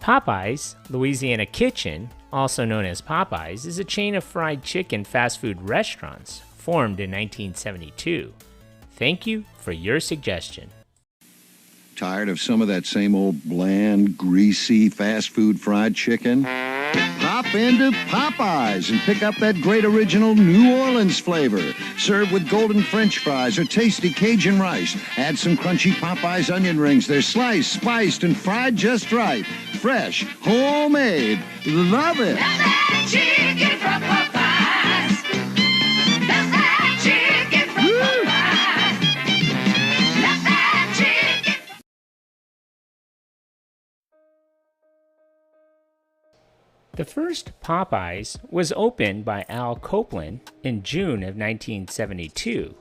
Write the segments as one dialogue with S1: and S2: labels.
S1: Popeyes Louisiana Kitchen, also known as Popeyes, is a chain of fried chicken fast food restaurants formed in 1972. Thank you for your suggestion.
S2: Tired of some of that same old bland, greasy, fast food fried chicken? Hop into Popeyes and pick up that great original New Orleans flavor. Served with golden French fries or tasty Cajun rice. Add some crunchy Popeyes onion rings. They're sliced, spiced, and fried just right. Fresh, homemade. Love it.
S3: Love that chicken from Popeyes. Love that chicken from Popeyes. Love that chicken.
S1: The first Popeyes was opened by Al Copeland in June of 1972.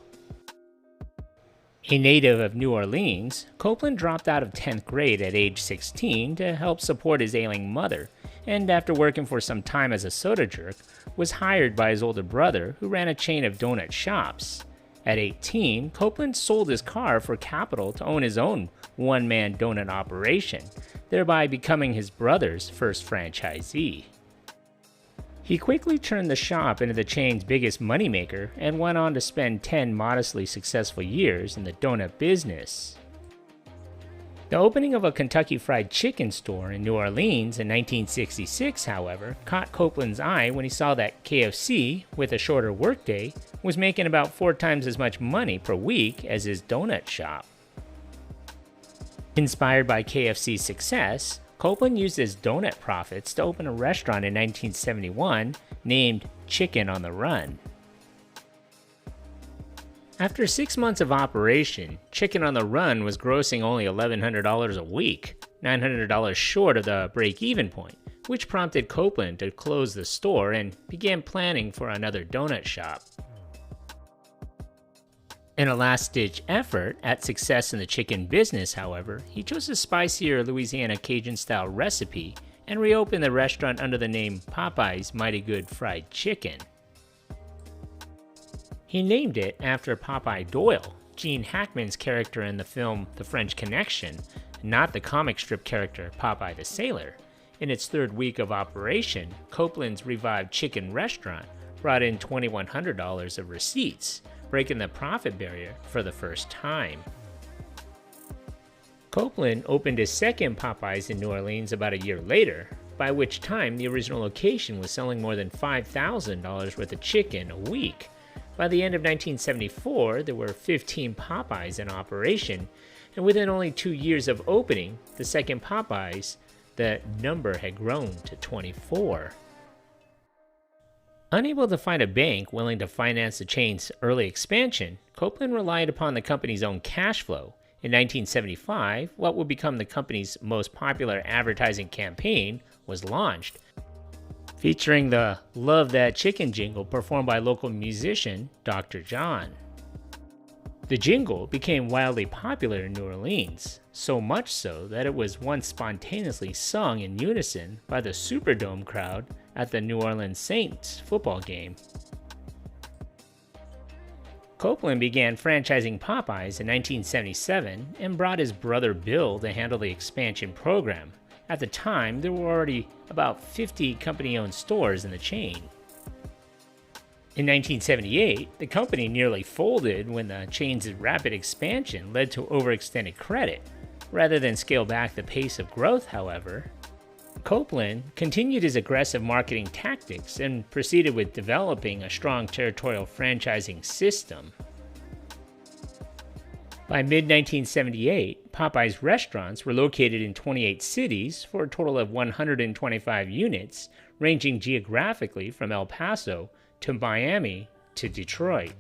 S1: A native of New Orleans, Copeland dropped out of 10th grade at age 16 to help support his ailing mother, and after working for some time as a soda jerk, was hired by his older brother, who ran a chain of donut shops. At 18, Copeland sold his car for capital to own his own one-man donut operation, thereby becoming his brother's first franchisee. He quickly turned the shop into the chain's biggest moneymaker and went on to spend 10 modestly successful years in the donut business. The opening of a Kentucky Fried Chicken store in New Orleans in 1966, however, caught Copeland's eye when he saw that KFC, with a shorter workday, was making about 4 times as much money per week as his donut shop. Inspired by KFC's success, Copeland used his donut profits to open a restaurant in 1971 named Chicken on the Run. After 6 months of operation, Chicken on the Run was grossing only $1,100 a week, $900 short of the break-even point, which prompted Copeland to close the store and began planning for another donut shop. In a last-ditch effort at success in the chicken business, however, he chose a spicier Louisiana Cajun-style recipe and reopened the restaurant under the name Popeyes Mighty Good Fried Chicken. He named it after Popeye Doyle, Gene Hackman's character in the film The French Connection, not the comic strip character Popeye the Sailor. In its 3rd week of operation, Copeland's revived chicken restaurant brought in $2,100 of receipts, breaking the profit barrier for the first time. Copeland opened his second Popeyes in New Orleans about a year later, by which time the original location was selling more than $5,000 worth of chicken a week. By the end of 1974, there were 15 Popeyes in operation, and within only 2 years of opening the second Popeyes, the number had grown to 24. Unable to find a bank willing to finance the chain's early expansion, Copeland relied upon the company's own cash flow. In 1975, what would become the company's most popular advertising campaign was launched, featuring the Love That Chicken jingle performed by local musician Dr. John. The jingle became wildly popular in New Orleans, so much so that it was once spontaneously sung in unison by the Superdome crowd at the New Orleans Saints football game. Copeland began franchising Popeyes in 1977 and brought his brother Bill to handle the expansion program. At the time, there were already about 50 company-owned stores in the chain. In 1978, the company nearly folded when the chain's rapid expansion led to overextended credit. Rather than scale back the pace of growth, however, Copeland continued his aggressive marketing tactics and proceeded with developing a strong territorial franchising system. By mid-1978, Popeyes restaurants were located in 28 cities for a total of 125 units, ranging geographically from El Paso to Miami to Detroit.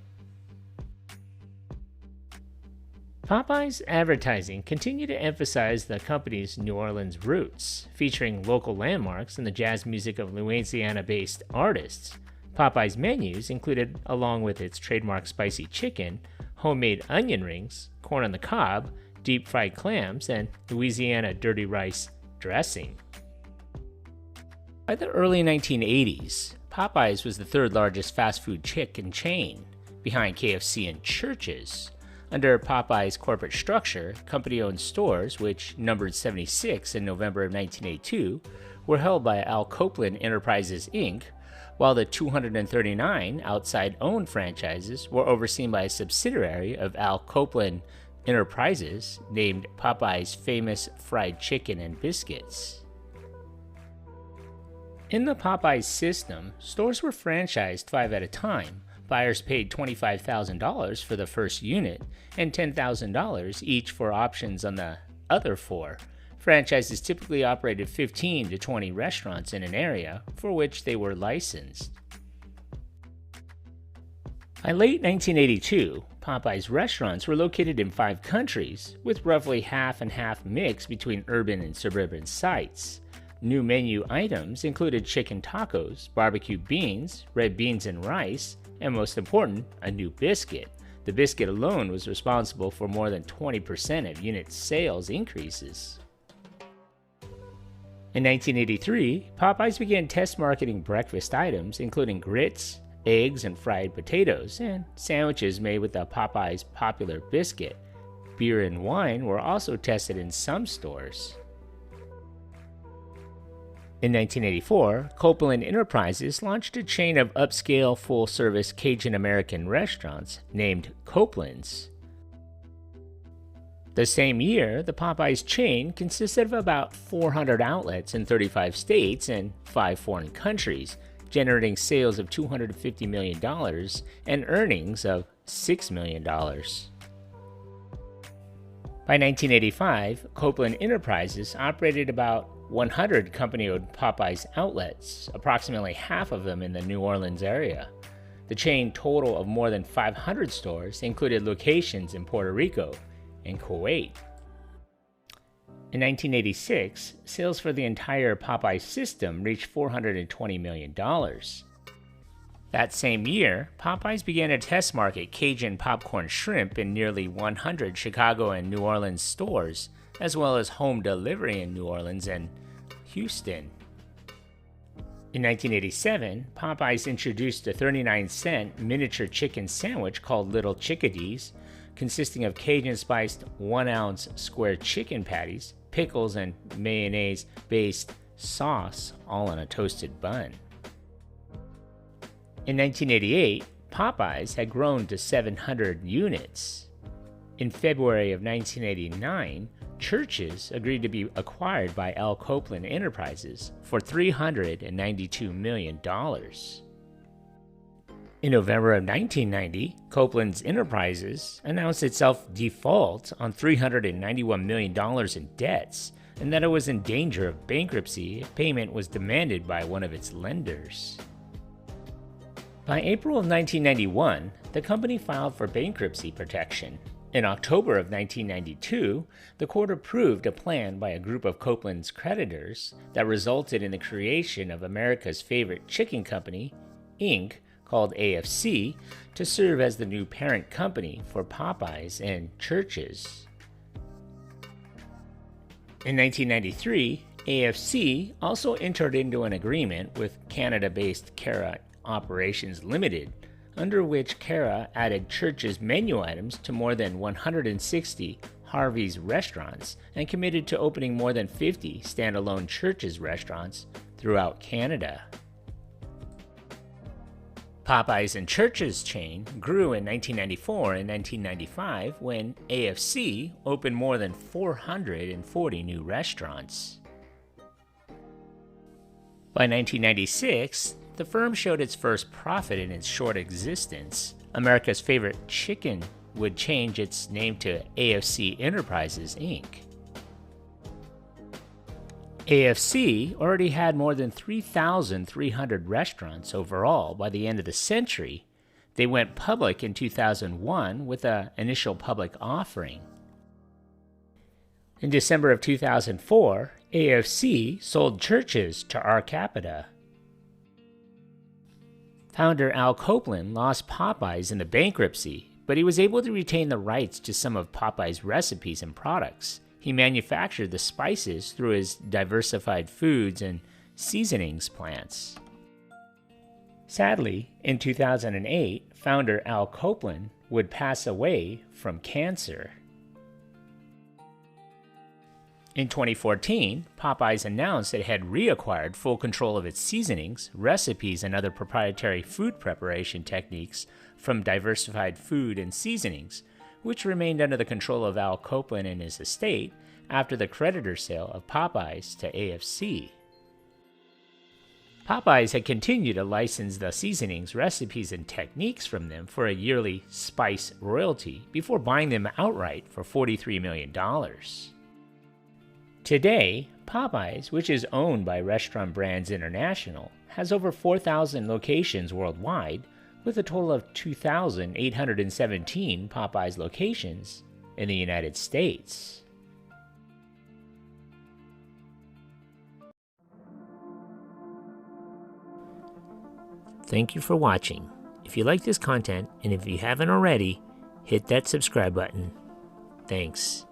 S1: Popeyes advertising continued to emphasize the company's New Orleans roots, featuring local landmarks and the jazz music of Louisiana-based artists. Popeyes menus included, along with its trademark spicy chicken, homemade onion rings, corn on the cob, deep-fried clams, and Louisiana dirty rice dressing. By the early 1980s, Popeyes was the 3rd largest fast food chicken chain, behind KFC and Church's. Under Popeyes' corporate structure, company-owned stores, which numbered 76 in November of 1982, were held by Al Copeland Enterprises, Inc., while the 239 outside-owned franchises were overseen by a subsidiary of Al Copeland Enterprises named Popeyes Famous Fried Chicken and Biscuits. In the Popeyes system, stores were franchised 5 at a time. Buyers paid $25,000 for the first unit and $10,000 each for options on the other 4. Franchises typically operated 15 to 20 restaurants in an area for which they were licensed. By late 1982, Popeyes restaurants were located in 5 countries, with roughly half and half mix between urban and suburban sites. New menu items included chicken tacos, barbecue beans, red beans and rice, and most important, a new biscuit. The biscuit alone was responsible for more than 20% of unit sales increases. In 1983, Popeyes began test marketing breakfast items including grits, eggs and fried potatoes, and sandwiches made with the Popeyes popular biscuit. Beer and wine were also tested in some stores. In 1984, Copeland Enterprises launched a chain of upscale full-service Cajun American restaurants named Copeland's. The same year, the Popeyes chain consisted of about 400 outlets in 35 states and 5 foreign countries, generating sales of $250 million and earnings of $6 million. By 1985, Copeland Enterprises operated about 100 company-owned Popeyes outlets, approximately half of them in the New Orleans area. The chain total of more than 500 stores included locations in Puerto Rico and Kuwait. In 1986, sales for the entire Popeyes system reached $420 million. That same year, Popeyes began to test market Cajun popcorn shrimp in nearly 100 Chicago and New Orleans stores, as well as home delivery in New Orleans and Houston. In 1987, Popeyes introduced a 39-cent miniature chicken sandwich called Little Chickadees, consisting of Cajun-spiced 1-ounce square chicken patties, pickles, and mayonnaise-based sauce, all on a toasted bun. In 1988, Popeyes had grown to 700 units. In February of 1989, Church's agreed to be acquired by Al Copeland Enterprises for $392 million. In November of 1990, Copeland's Enterprises announced itself default on $391 million in debts and that it was in danger of bankruptcy if payment was demanded by one of its lenders. By April of 1991, the company filed for bankruptcy protection. In October of 1992, the court approved a plan by a group of Copeland's creditors that resulted in the creation of America's favorite chicken company, Inc., called AFC, to serve as the new parent company for Popeyes and Church's. In 1993, AFC also entered into an agreement with Canada-based Cara Operations Limited, under which Cara added Church's menu items to more than 160 Harvey's restaurants and committed to opening more than 50 standalone Church's restaurants throughout Canada. Popeyes and Church's chain grew in 1994 and 1995 when AFC opened more than 440 new restaurants. By 1996, the firm showed its first profit in its short existence. America's favorite chicken would change its name to AFC Enterprises, Inc. AFC already had more than 3,300 restaurants overall by the end of the century. They went public in 2001 with an initial public offering. In December of 2004, AFC sold Church's to R Capita. Founder Al Copeland lost Popeyes in the bankruptcy, but he was able to retain the rights to some of Popeyes' recipes and products. He manufactured the spices through his diversified foods and seasonings plants. Sadly, in 2008, founder Al Copeland would pass away from cancer. In 2014, Popeyes announced it had reacquired full control of its seasonings, recipes, and other proprietary food preparation techniques from Diversified Food and Seasonings, which remained under the control of Al Copeland and his estate after the creditor sale of Popeyes to AFC. Popeyes had continued to license the seasonings, recipes, and techniques from them for a yearly spice royalty before buying them outright for $43 million. Today, Popeyes, which is owned by Restaurant Brands International, has over 4,000 locations worldwide, with a total of 2,817 Popeyes locations in the United States. Thank you for watching. If you like this content, and if you haven't already, hit that subscribe button. Thanks.